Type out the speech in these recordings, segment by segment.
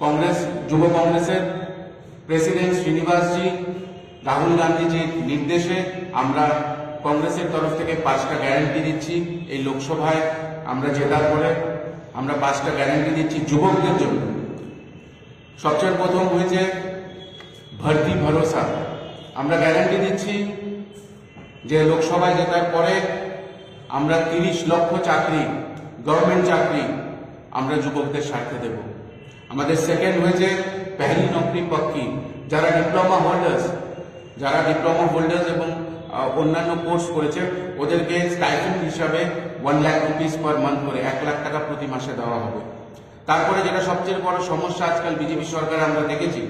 Congress युव कांग्रेसेर president Srinivas जी राहुल गांधी जी निर्देशे आमरा कांग्रेसेर तरफ थेके 5टा ग्यारंटी दिচ্ছি এই লোকসভায় আমরা জেতার পরে আমরা 5টা গ্যারান্টি দিচ্ছি যুবকদের জন্য। সবচেয়ে প্রথম হয়েছে ভর্তি ভরসা। আমরা গ্যারান্টি দিচ্ছি যে লোকসভায় জেতার পরে আমরা 30 লক্ষ চাকরি গভর্নমেন্ট চাকরি আমরা যুবকদের স্বার্থে দেব। আমাদের সেকেন্ড হয়েছে পহলি নকরি পক্কি। যারা ডিপ্লোমা হোল্ডার্স এবং অন্যান্য কোর্স করেছে ওদেরকে স্টাইপেন্ড হিসাবে 1 লাখ রুপিস পার মান্থ করে 1 লাখ টাকা প্রতি মাসে দেওয়া হবে। তারপরে যেটা সবচেয়ে বড় সমস্যা আজকাল বিজেপি সরকার আমরা দেখেছি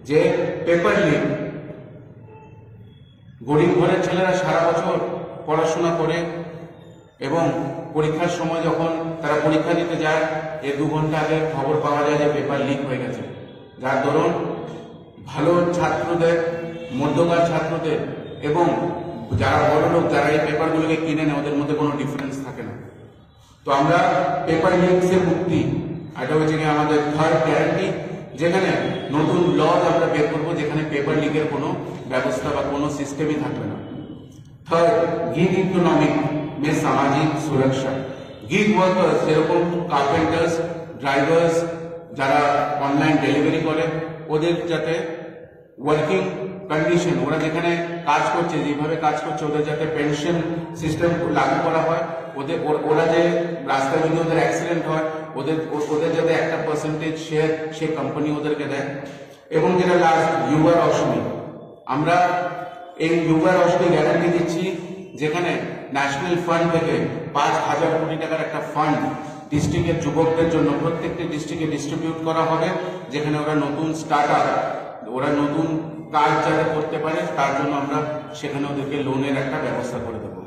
যে পেপার লিক। গরিব ঘরের ছেলেরা সারা বছর পড়াশোনা করে এবং পরীক্ষার সময় যখন তারা পরীক্ষা দিতে যায় এর 2 ঘন্টা আগে খবর পাওয়া যায় যে পেপার লিক হয়ে গেছে, যার দরুন ভালো ছাত্রদের, মধ্যকার ছাত্রদের এবং যারা বড় লোক যারা এই পেপারগুলোকে কিনে নেয় ওদের মধ্যে কোনো ডিফারেন্স থাকে না। তো আমরা পেপার লিকসে মুক্তি, এটা হচ্ছে কি আমাদের থার্ড গ্যারান্টি, যেখানে নতুন লজ আমরা বের করবো যেখানে পেপার লিকের কোনো ব্যবস্থা বা কোনো সিস্টেমই থাকবে না। থার্ড, গিগ ইকোনমি মে সামাজিক সুরক্ষা। গিগ ওয়ার্কার্স যেরকম কার্পেন্টার্স, ড্রাইভার্স, যারা অনলাইন ডেলিভারি করে ওদের যাতে ওয়ার্কিং কন্ডিশন, ওরা যেখানে কাজ করছে যেভাবে কাজ করছে ওদের যাতে পেনশন সিস্টেম লাগু করা হয়, ওরা যে রাস্তায় যদি ওদের অ্যাক্সিডেন্ট হয় ওদের যাতে একটা পার্সেন্টেজ শেয়ার সে কোম্পানি ওদেরকে দেয়। এবং যেটা লাস্ট, যুবা রশ্মি। আমরা এই যুবা রশ্মি গ্যারান্টি দিচ্ছি যেখানে ন্যাশনাল ফান্ড থেকে 5,000 কোটি টাকার একটা ফান্ড ডিস্ট্রিক্টের যুবকদের জন্য প্রত্যেকটি ডিস্ট্রিক্টে ডিস্ট্রিবিউট করা হবে, যেখানে ওরা নতুন স্টার্টআপ, ওরা নতুন কাজ যাতে করতে পারে তার জন্য আমরা সেখানে ওদেরকে লোনের একটা ব্যবস্থা করে দেবো।